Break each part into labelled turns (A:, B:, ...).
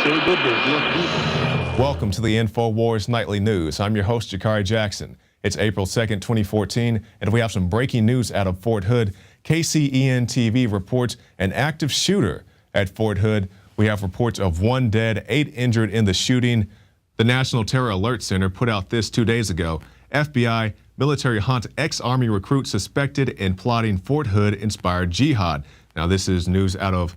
A: good business.
B: Welcome to the Infowars Nightly News. I'm your host, Jakari Jackson. It's April 2nd, 2014, and we have some breaking news out of Fort Hood. KCEN-TV reports an active shooter at Fort Hood. We have reports of 1 dead, 8 injured in the shooting. The National Terror Alert Center put out this 2 days ago. FBI military hunt ex-Army recruit suspected in plotting Fort Hood-inspired jihad. Now, this is news out of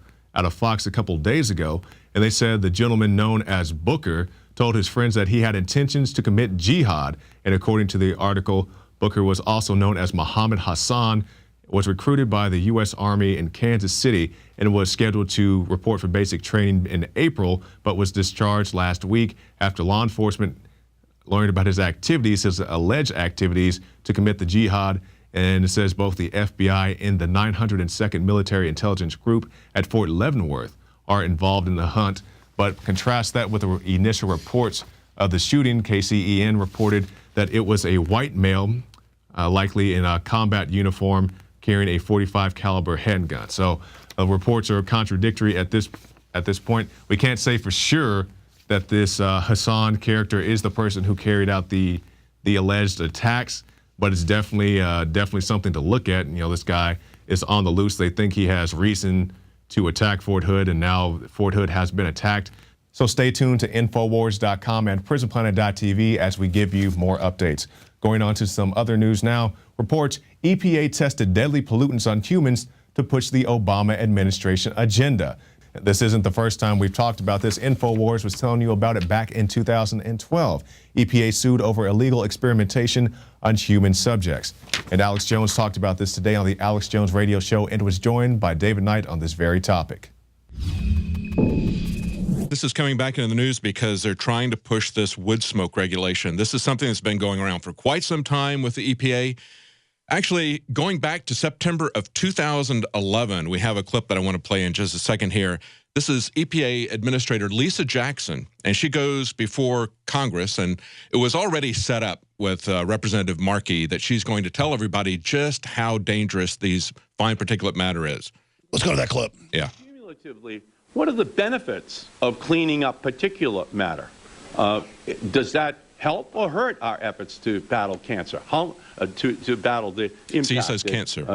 B: Fox a couple days ago, and they said the gentleman known as Booker told his friends that he had intentions to commit jihad. And according to the article, Booker was also known as Muhammad Hassan, was recruited by the U.S. Army in Kansas City and was scheduled to report for basic training in April, but was discharged last week after law enforcement learned about his activities, his alleged activities to commit the jihad. And it says both the FBI and the 902nd Military Intelligence Group at Fort Leavenworth are involved in the hunt. But contrast that with the initial reports of the shooting. KCEN reported that it was a white male, likely in a combat uniform, carrying a .45 caliber handgun. So reports are contradictory at this point. We can't say for sure that this Hassan character is the person who carried out the alleged attacks, but it's definitely something to look at. You know, this guy is on the loose. They think he has reason to attack Fort Hood, and now Fort Hood has been attacked. So stay tuned to Infowars.com and PrisonPlanet.tv as we give you more updates. Going on to some other news now. Reports EPA tested deadly pollutants on humans to push the Obama administration agenda. This isn't the first time we've talked about this. Infowars was telling you about it back in 2012. EPA sued over illegal experimentation on human subjects. And Alex Jones talked about this today on the Alex Jones Radio Show and was joined by David Knight on this very topic.
C: This is coming back into the news because they're trying to push this wood smoke regulation. This is something that's been going around for quite some time with the EPA. Actually, going back to September of 2011, we have a clip that I want to play in just a second here. This is EPA Administrator Lisa Jackson, and she goes before Congress, and it was already set up with Representative Markey that she's going to tell everybody just how dangerous these fine particulate matter is.
D: Let's go to that clip.
C: Yeah.
A: Cumulatively, what are the benefits of cleaning up particulate matter? Does that help or hurt our efforts to battle cancer, to battle the impact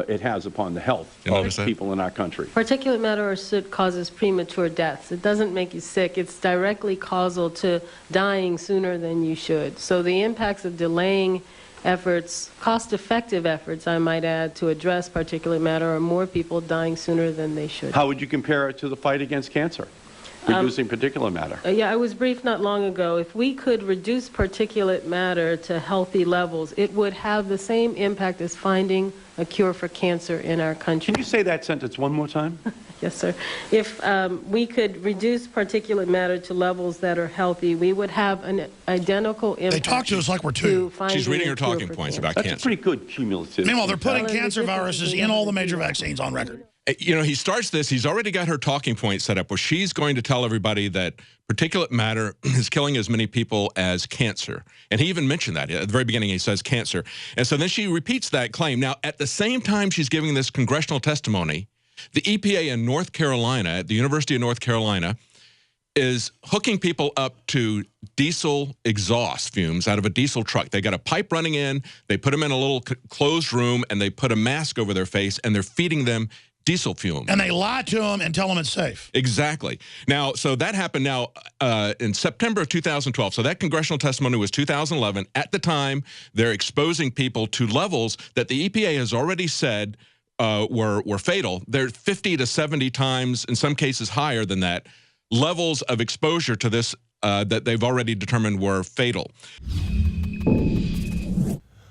A: it has upon the health of people in our country?
E: Particulate matter causes premature deaths. It doesn't make you sick. It's directly causal to dying sooner than you should. So the impacts of delaying efforts, cost-effective efforts, I might add, to address particulate matter are more people dying sooner than they should.
A: How would you compare it to the fight against cancer? Reducing particulate matter.
E: Yeah, I was briefed not long ago. If we could reduce particulate matter to healthy levels, it would have the same impact as finding a cure for cancer in our country.
A: Can you say that sentence one more time?
E: Yes, sir. If we could reduce particulate matter to levels that are healthy, we would have an identical impact.
D: They talk to us like we're two.
C: She's reading her talking points about cancer.
A: That's a pretty good cumulative.
D: Meanwhile, they're putting cancer viruses in all the major vaccines on record.
C: You know, he starts this, he's already got her talking point set up where she's going to tell everybody that particulate matter is killing as many people as cancer. And he even mentioned that at the very beginning. He says cancer. And so then she repeats that claim. Now, at the same time she's giving this congressional testimony, the EPA in North Carolina, at the University of North Carolina, is hooking people up to diesel exhaust fumes out of a diesel truck. They got a pipe running in, they put them in a little closed room, and they put a mask over their face, and they're feeding them diesel fumes.
D: And they lie to them and tell them it's safe.
C: Exactly. Now, so that happened now in September of 2012. So that congressional testimony was 2011. At the time, they're exposing people to levels that the EPA has already said were fatal. They're 50 to 70 times, in some cases higher than that, levels of exposure to this that they've already determined were fatal.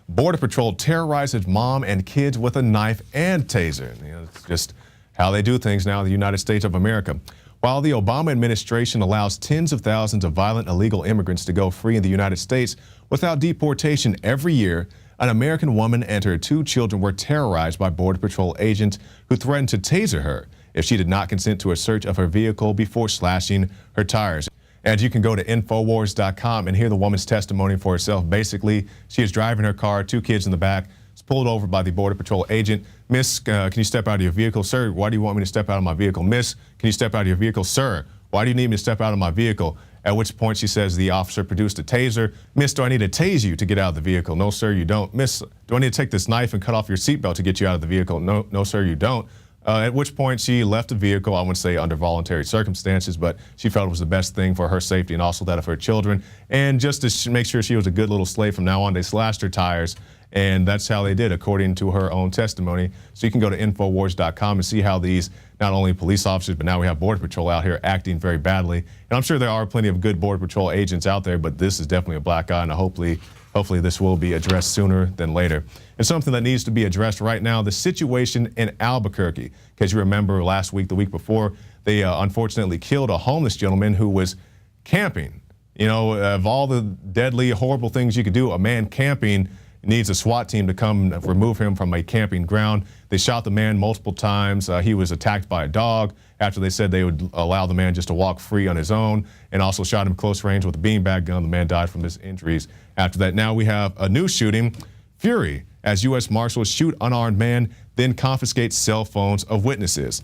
B: Border Patrol terrorizes mom and kids with a knife and taser. You know, it's just how they do things now in the United States of America. While the Obama administration allows tens of thousands of violent illegal immigrants to go free in the United States without deportation every year, an American woman and her 2 children were terrorized by Border Patrol agents who threatened to taser her if she did not consent to a search of her vehicle before slashing her tires. And you can go to Infowars.com and hear the woman's testimony for herself. Basically, she is driving her car, 2 kids in the back, is pulled over by the Border Patrol agent. Miss, can you step out of your vehicle? Sir, why do you want me to step out of my vehicle? Miss, can you step out of your vehicle? Sir, Why do you need me to step out of my vehicle? At which point she says the officer produced a taser. Miss, do I need to tase you to get out of the vehicle? No, sir, you don't. Miss, do I need to take this knife and cut off your seatbelt to get you out of the vehicle? No, no, sir, you don't. At which point she left the vehicle, I wouldn't say under voluntary circumstances, but she felt it was the best thing for her safety and also that of her children. And just to make sure she was a good little slave from now on, they slashed her tires. And that's how they did, according to her own testimony. So you can go to Infowars.com and see how these, not only police officers, but now we have Border Patrol out here acting very badly. And I'm sure there are plenty of good Border Patrol agents out there, but this is definitely a black eye, and hopefully this will be addressed sooner than later. And something that needs to be addressed right now, the situation in Albuquerque. Because you remember last week, the week before, they unfortunately killed a homeless gentleman who was camping. You know, of all the deadly, horrible things you could do, a man camping needs a SWAT team to come remove him from a camping ground. They shot the man multiple times. He was attacked by a dog after they said they would allow the man just to walk free on his own, and also shot him close range with a beanbag gun. The man died from his injuries after that. Now we have a new shooting. Fury as U.S. Marshals shoot unarmed man, then confiscate cell phones of witnesses.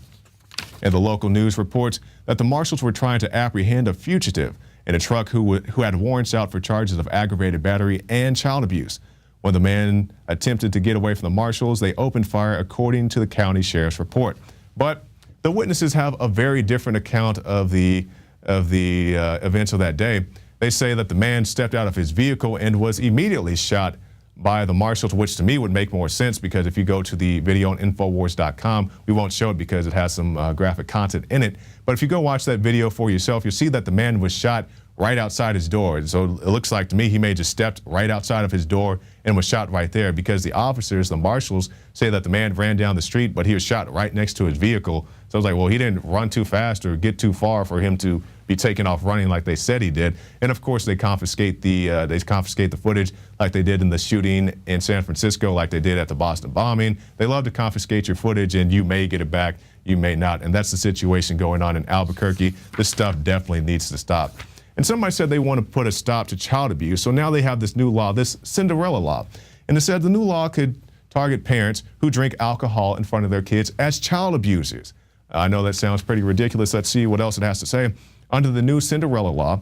B: And the local news reports that the marshals were trying to apprehend a fugitive in a truck who had warrants out for charges of aggravated battery and child abuse. When the man attempted to get away from the marshals, they opened fire, according to the county sheriff's report. But the witnesses have a very different account of the events of that day. They say that the man stepped out of his vehicle and was immediately shot by the marshals, which to me would make more sense, because if you go to the video on Infowars.com, we won't show it because it has some graphic content in it. But if you go watch that video for yourself, you'll see that the man was shot right outside his door. So it looks like to me he may just stepped right outside of his door and was shot right there, because the officers, the marshals, say that the man ran down the street, but he was shot right next to his vehicle. So I was like, well, he didn't run too fast or get too far for him to be taken off running like they said he did. And of course, they confiscate the footage like they did in the shooting in San Francisco, like they did at the Boston bombing. They love to confiscate your footage, and you may get it back, you may not. And that's the situation going on in Albuquerque. This stuff definitely needs to stop. And somebody said they want to put a stop to child abuse. So now they have this new law, this Cinderella law. And it said the new law could target parents who drink alcohol in front of their kids as child abusers. I know that sounds pretty ridiculous. Let's see what else it has to say. Under the new Cinderella law,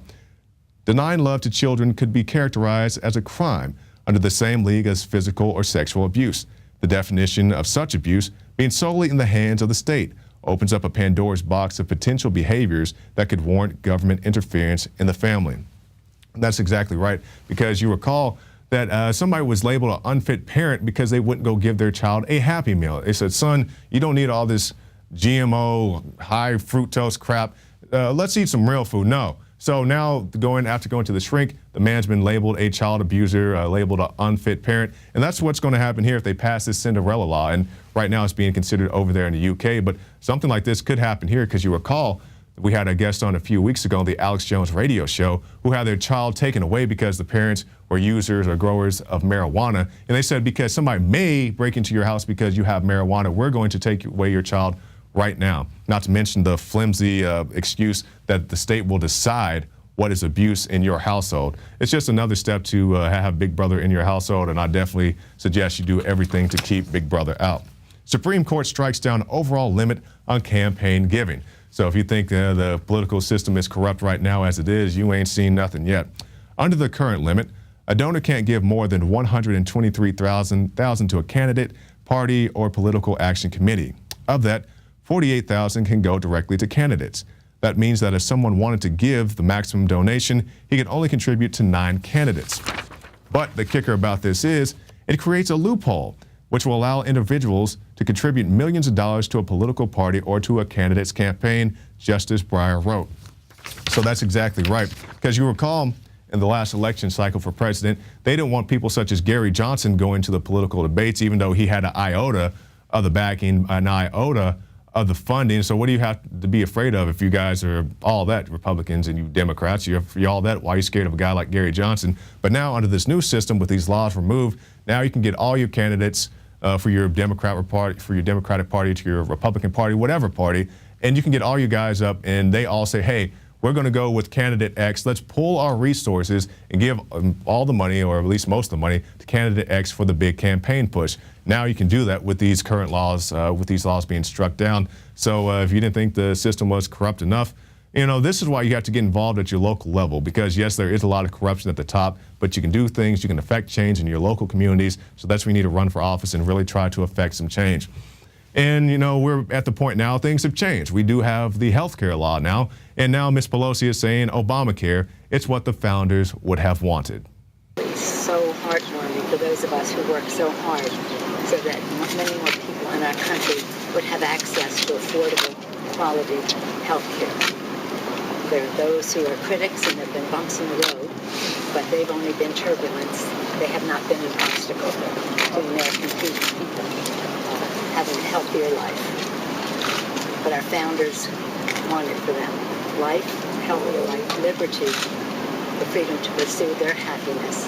B: denying love to children could be characterized as a crime under the same league as physical or sexual abuse. The definition of such abuse being solely in the hands of the state opens up a Pandora's box of potential behaviors that could warrant government interference in the family. And that's exactly right, because you recall that somebody was labeled an unfit parent because they wouldn't go give their child a Happy Meal. They said, son, you don't need all this GMO, high fructose crap. Let's eat some real food. No. So now after going to the shrink, the man's been labeled a child abuser, labeled an unfit parent. And that's what's going to happen here if they pass this Cinderella law. And right now it's being considered over there in the UK. But something like this could happen here, because you recall we had a guest on a few weeks ago on the Alex Jones radio show who had their child taken away because the parents were users or growers of marijuana. And they said, because somebody may break into your house because you have marijuana, we're going to take away your child right now. Not to mention the flimsy excuse that the state will decide what is abuse in your household. It's just another step to have Big Brother in your household, and I definitely suggest you do everything to keep Big Brother out. Supreme Court strikes down overall limit on campaign giving. So if you think the political system is corrupt right now as it is, you ain't seen nothing yet. Under the current limit, a donor can't give more than $123,000 to a candidate, party, or political action committee. Of that, $48,000 can go directly to candidates. That means that if someone wanted to give the maximum donation, he can only contribute to 9 candidates. But the kicker about this is it creates a loophole, which will allow individuals to contribute millions of dollars to a political party or to a candidate's campaign, Justice Breyer wrote. So that's exactly right. Because you recall in the last election cycle for president, they didn't want people such as Gary Johnson going to the political debates, even though he had an iota of the backing, an iota of the funding. So what do you have to be afraid of if you guys are all that, Republicans and you Democrats, you're all that, why are you scared of a guy like Gary Johnson? But now under this new system with these laws removed, now you can get all your candidates for your Democratic Party, to your Republican Party, whatever party, and you can get all you guys up and they all say, hey, we're going to go with candidate X. Let's pool our resources and give all the money, or at least most of the money, to candidate X for the big campaign push. Now you can do that with these current laws, with these laws being struck down. So if you didn't think the system was corrupt enough, this is why you have to get involved at your local level, because yes, there is a lot of corruption at the top, but you can do things, you can affect change in your local communities. So that's where you need to run for office and really try to affect some change. And, we're at the point now things have changed. We do have the health care law now, and now Ms. Pelosi is saying Obamacare, it's what the founders would have wanted.
F: It's so heartwarming for those of us who work so hard so that many more people in our country would have access to affordable, quality health care. There are those who are critics, and there have been bumps in the road, but they've only been turbulence. They have not been an obstacle to American people having a healthier life. But our founders wanted for them life, healthier life, liberty, the freedom to pursue their happiness,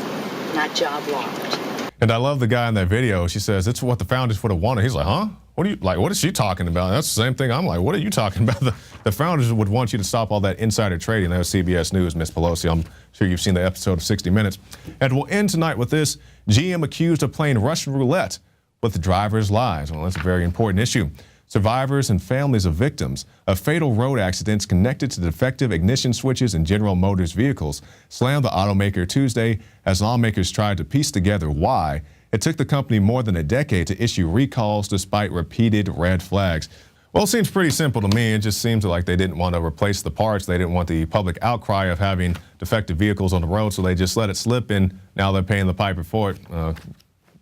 F: not job locked.
B: And I love the guy in that video. She says, it's what the founders would have wanted. He's like, huh? What is she talking about? That's the same thing. I'm like, what are you talking about? The founders would want you to stop all that insider trading. That was CBS News, Ms. Pelosi. I'm sure you've seen the episode of 60 Minutes. And we'll end tonight with this. GM accused of playing Russian roulette with the driver's lives. Well, that's a very important issue. Survivors and families of victims of fatal road accidents connected to defective ignition switches in General Motors vehicles slammed the automaker Tuesday as lawmakers tried to piece together why it took the company more than a decade to issue recalls despite repeated red flags. Well, it seems pretty simple to me. It just seems like they didn't want to replace the parts. They didn't want the public outcry of having defective vehicles on the road, so they just let it slip, and now they're paying the piper for it.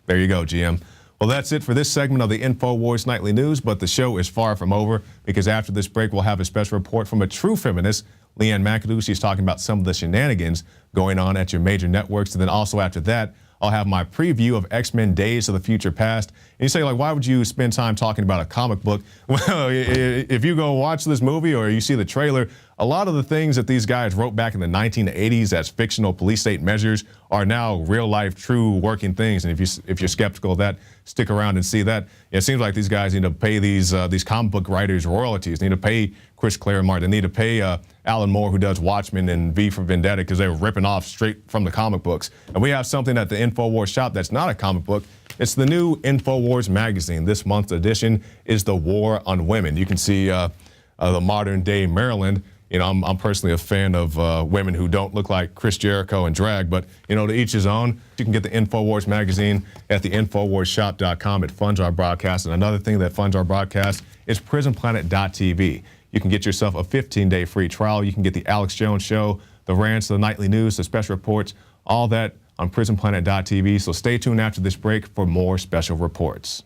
B: There you go, GM. Well, that's it for this segment of the Infowars Nightly News, but the show is far from over, because after this break, we'll have a special report from a true feminist, Leanne McAdoo. She's talking about some of the shenanigans going on at your major networks. And then also after that, I'll have my preview of X-Men Days of the Future Past. And you say, like, why would you spend time talking about a comic book? Well, if you go watch this movie or you see the trailer, a lot of the things that these guys wrote back in the 1980s as fictional police state measures are now real-life, true working things. And if you're skeptical of that, stick around and see that. It seems like these guys need to pay these comic book writers royalties. They need to pay Chris Claremont. They need to pay Alan Moore, who does Watchmen and V for Vendetta, because they were ripping off straight from the comic books. And we have something at the Infowars shop that's not a comic book. It's the new Infowars magazine. This month's edition is The War on Women. You can see the modern day Maryland. I'm personally a fan of women who don't look like Chris Jericho and drag, but, to each his own. You can get the Infowars magazine at the InfoWarsShop.com. It funds our broadcast. And another thing that funds our broadcast is PrisonPlanet.tv. You can get yourself a 15-day free trial. You can get the Alex Jones Show, the rants, the nightly news, the special reports, all that on PrisonPlanet.tv. So stay tuned after this break for more special reports.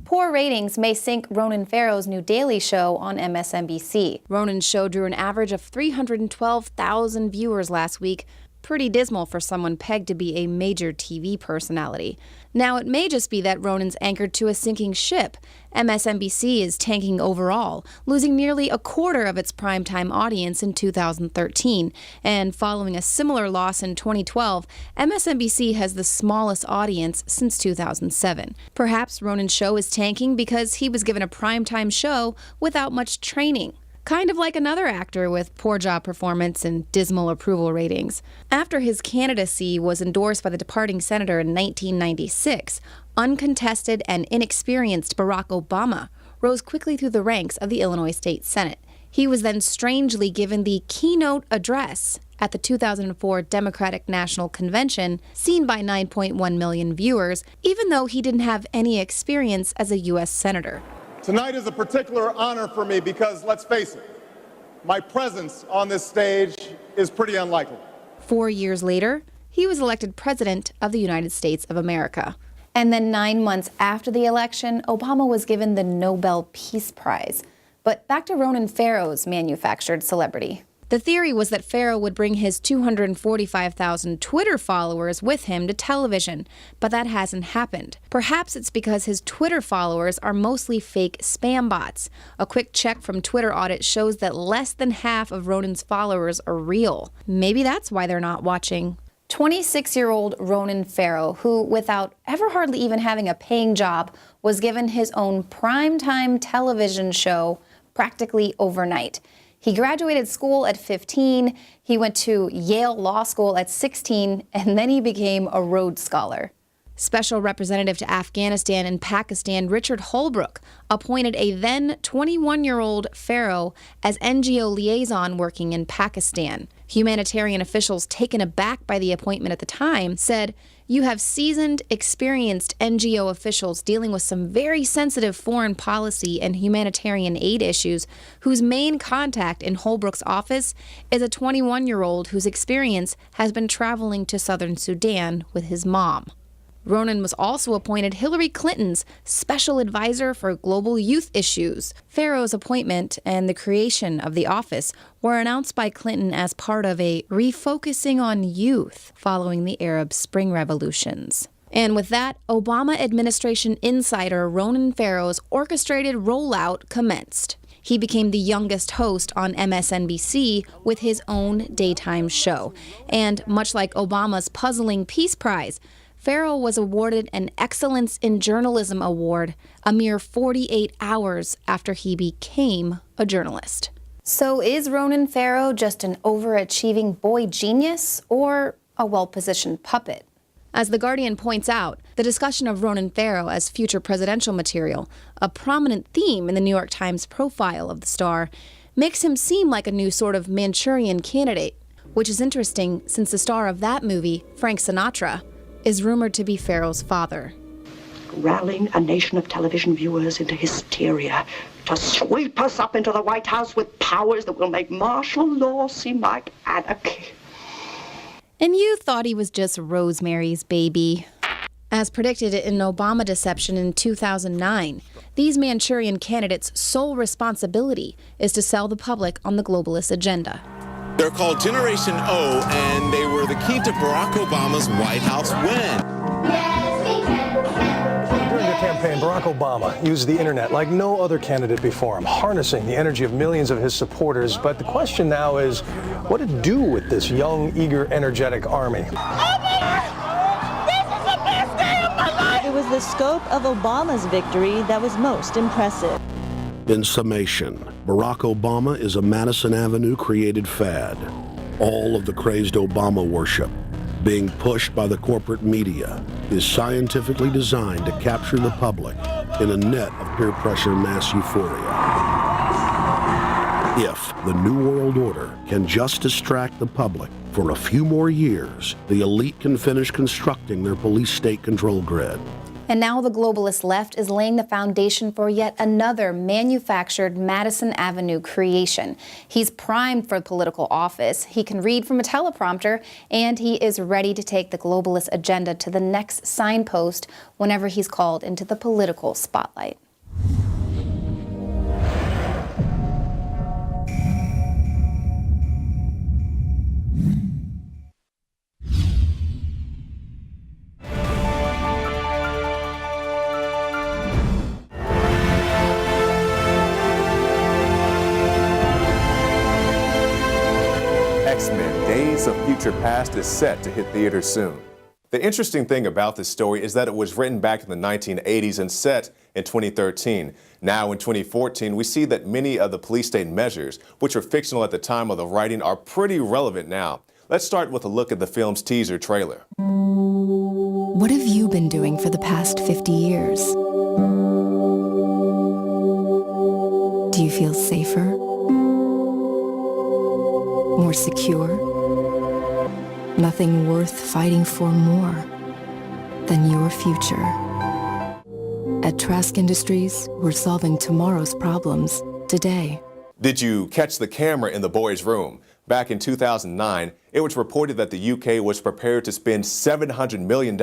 G: Poor ratings may sink Ronan Farrow's new Daily Show on MSNBC. Ronan's show drew an average of 312,000 viewers last week. Pretty dismal for someone pegged to be a major TV personality. Now, it may just be that Ronan's anchored to a sinking ship. MSNBC is tanking overall, losing nearly a quarter of its primetime audience in 2013. And following a similar loss in 2012, MSNBC has the smallest audience since 2007. Perhaps Ronan's show is tanking because he was given a primetime show without much training. Kind of like another actor with poor job performance and dismal approval ratings. After his candidacy was endorsed by the departing senator in 1996, uncontested and inexperienced Barack Obama rose quickly through the ranks of the Illinois State Senate. He was then strangely given the keynote address at the 2004 Democratic National Convention, seen by 9.1 million viewers, even though he didn't have any experience as a U.S. senator.
H: Tonight is a particular honor for me because, let's face it, my presence on this stage is pretty unlikely.
G: 4 years later, he was elected president of the United States of America. And then 9 months after the election, Obama was given the Nobel Peace Prize. But back to Ronan Farrow's manufactured celebrity. The theory was that Farrow would bring his 245,000 Twitter followers with him to television, but that hasn't happened. Perhaps it's because his Twitter followers are mostly fake spam bots. A quick check from Twitter audit shows that less than half of Ronan's followers are real. Maybe that's why they're not watching. 26-year-old Ronan Farrow, who, without ever hardly even having a paying job, was given his own primetime television show practically overnight. He graduated school at 15, he went to Yale Law School at 16, and then he became a Rhodes Scholar. Special Representative to Afghanistan and Pakistan Richard Holbrooke appointed a then 21-year-old Farrow as NGO liaison working in Pakistan. Humanitarian officials, taken aback by the appointment at the time, said, "You have seasoned, experienced NGO officials dealing with some very sensitive foreign policy and humanitarian aid issues whose main contact in Holbrooke's office is a 21-year-old whose experience has been traveling to southern Sudan with his mom." Ronan was also appointed Hillary Clinton's special advisor for global youth issues. Farrow's appointment and the creation of the office were announced by Clinton as part of a refocusing on youth following the Arab Spring revolutions. And with that, Obama administration insider Ronan Farrow's orchestrated rollout commenced. He became the youngest host on MSNBC with his own daytime show. And much like Obama's puzzling Peace Prize, Farrow was awarded an Excellence in Journalism Award a mere 48 hours after he became a journalist. So is Ronan Farrow just an overachieving boy genius or a well-positioned puppet? As The Guardian points out, the discussion of Ronan Farrow as future presidential material, a prominent theme in the New York Times profile of the star, makes him seem like a new sort of Manchurian candidate, which is interesting since the star of that movie, Frank Sinatra, is rumored to be Farrow's father.
I: Rallying a nation of television viewers into hysteria to sweep us up into the White House with powers that will make martial law seem like anarchy.
G: And you thought he was just Rosemary's Baby. As predicted in Obama Deception in 2009, these Manchurian candidates' sole responsibility is to sell the public on the globalist agenda.
J: They're called Generation O, and they were the key to Barack Obama's White House win.
K: During the campaign, Barack Obama used the internet like no other candidate before him, harnessing the energy of millions of his supporters. But the question now is, what to do with this young, eager, energetic army?
L: It was the scope of Obama's victory that was most impressive.
M: In summation, Barack Obama is a Madison Avenue created fad. All of the crazed Obama worship, being pushed by the corporate media, is scientifically designed to capture the public in a net of peer pressure mass euphoria. If the New World Order can just distract the public for a few more years, the elite can finish constructing their police state control grid.
G: And now the globalist left is laying the foundation for yet another manufactured Madison Avenue creation. He's primed for political office, he can read from a teleprompter, and he is ready to take the globalist agenda to the next signpost whenever he's called into the political spotlight.
B: X-Men: Days of Future Past is set to hit theaters soon. The interesting thing about this story is that it was written back in the 1980s and set in 2013. Now in 2014, we see that many of the police state measures, which were fictional at the time of the writing, are pretty relevant now. Let's start with a look at the film's teaser trailer.
N: What have you been doing for the past 50 years? Do you feel safer? More secure? Nothing worth fighting for more than your future. At Trask Industries, we're solving tomorrow's problems today.
B: Did you catch the camera in the boys' room? Back in 2009, it was reported that the UK was prepared to spend $700 million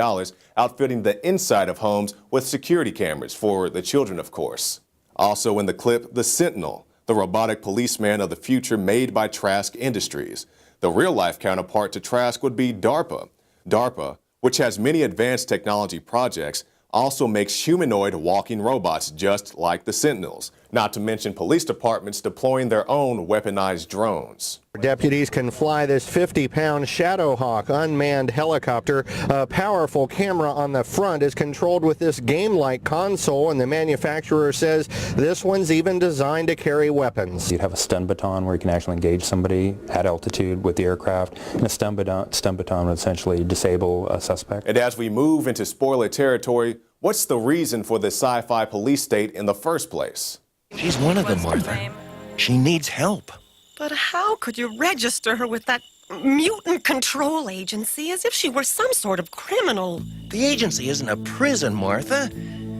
B: outfitting the inside of homes with security cameras for the children, of course. Also in the clip, the Sentinel, the robotic policeman of the future made by Trask Industries. The real-life counterpart to Trask would be DARPA. DARPA, which has many advanced technology projects, also makes humanoid walking robots just like the Sentinels, not to mention police departments deploying their own weaponized drones.
O: Deputies can fly this 50-pound Shadowhawk unmanned helicopter. A powerful camera on the front is controlled with this game-like console, and the manufacturer says this one's even designed to carry weapons.
P: You'd have a stun baton where you can actually engage somebody at altitude with the aircraft, and a stun baton would essentially disable a suspect.
J: And as we move into spoiler territory, what's the reason for this sci-fi police state in the first place?
Q: She's one of them, Martha. She needs help.
R: But how could you register her with that mutant control agency as if she were some sort of criminal?
Q: The agency isn't a prison, Martha.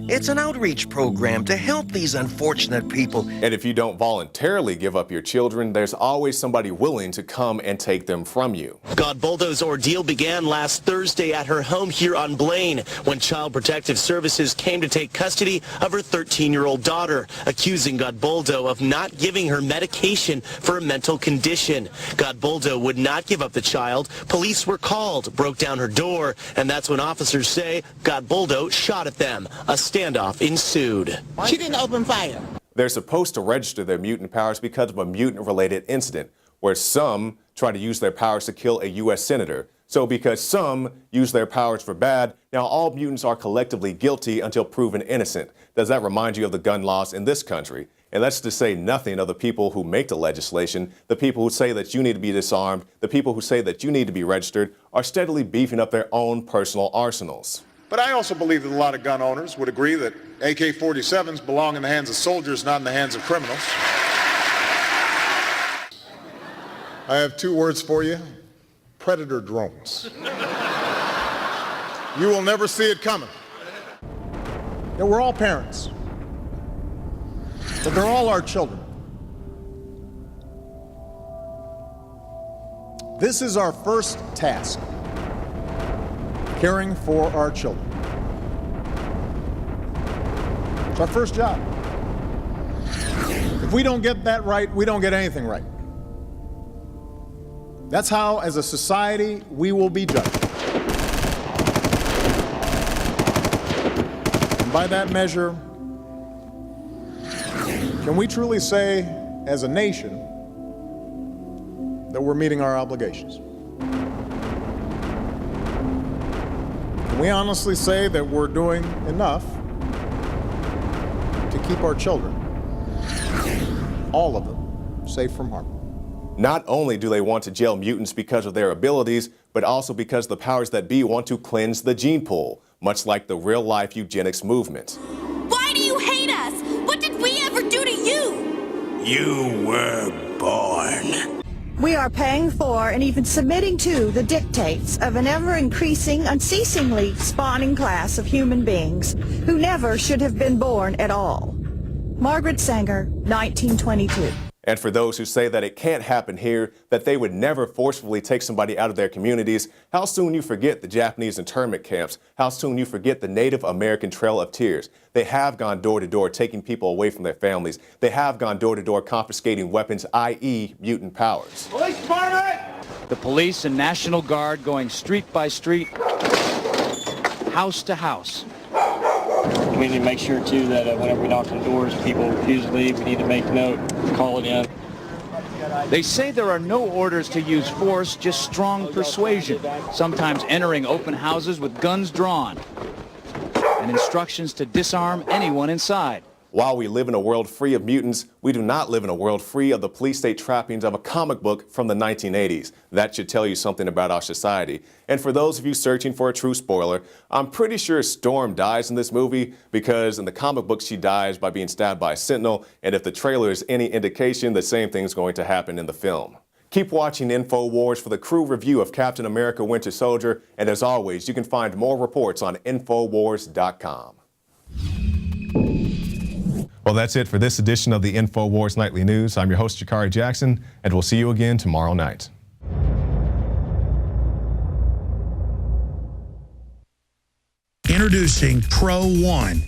Q: It's an outreach program to help these unfortunate people.
J: And if you don't voluntarily give up your children, there's always somebody willing to come and take them from you.
S: Godboldo's ordeal began last Thursday at her home here on Blaine when Child Protective Services came to take custody of her 13-year-old daughter, accusing Godboldo of not giving her medication for a mental condition. Godboldo would not give up the child. Police were called, broke down her door, and that's when officers say Godboldo shot at them. A standoff ensued.
T: She didn't open fire.
J: They're supposed to register their mutant powers because of a mutant-related incident, where some try to use their powers to kill a U.S. senator. So because some use their powers for bad, now all mutants are collectively guilty until proven innocent. Does that remind you of the gun laws in this country? And that's to say nothing of the people who make the legislation, the people who say that you need to be disarmed, the people who say that you need to be registered, are steadily beefing up their own personal arsenals.
H: But I also believe that a lot of gun owners would agree that AK-47s belong in the hands of soldiers, not in the hands of criminals. I have two words for you: predator drones. You will never see it coming. That we're all parents, but they're all our children. This is our first task: caring for our children. It's our first job. If we don't get that right, we don't get anything right. That's how, as a society, we will be judged. And by that measure, can we truly say, as a nation, that we're meeting our obligations? Can we honestly say that we're doing enough to keep our children, all of them, safe from harm?
J: Not only do they want to jail mutants because of their abilities, but also because the powers that be want to cleanse the gene pool, much like the real-life eugenics movement.
U: Why do you hate us? What did we ever do to you?
Q: You were born.
L: We are paying for and even submitting to the dictates of an ever-increasing, unceasingly spawning class of human beings who never should have been born at all. Margaret Sanger, 1922.
J: And for those who say that it can't happen here, that they would never forcefully take somebody out of their communities, how soon you forget the Japanese internment camps, how soon you forget the Native American Trail of Tears. They have gone door to door taking people away from their families. They have gone door to door confiscating weapons, i.e. mutant powers.
V: Police department! The police and National Guard going street by street, house to house.
W: We need to make sure, too, that whenever we knock on doors, people refuse to leave. We need to make note, call it in.
V: They say there are no orders to use force, just strong persuasion, sometimes entering open houses with guns drawn, and instructions to disarm anyone inside.
J: While we live in a world free of mutants, we do not live in a world free of the police state trappings of a comic book from the 1980s. That should tell you something about our society. And for those of you searching for a true spoiler, I'm pretty sure Storm dies in this movie because in the comic book she dies by being stabbed by a sentinel, and if the trailer is any indication, the same thing is going to happen in the film. Keep watching Infowars for the crew review of Captain America: Winter Soldier, and as always, you can find more reports on Infowars.com.
B: Well, that's it for this edition of the Infowars Nightly News. I'm your host, Jakari Jackson, and we'll see you again tomorrow night.
D: Introducing Pro One.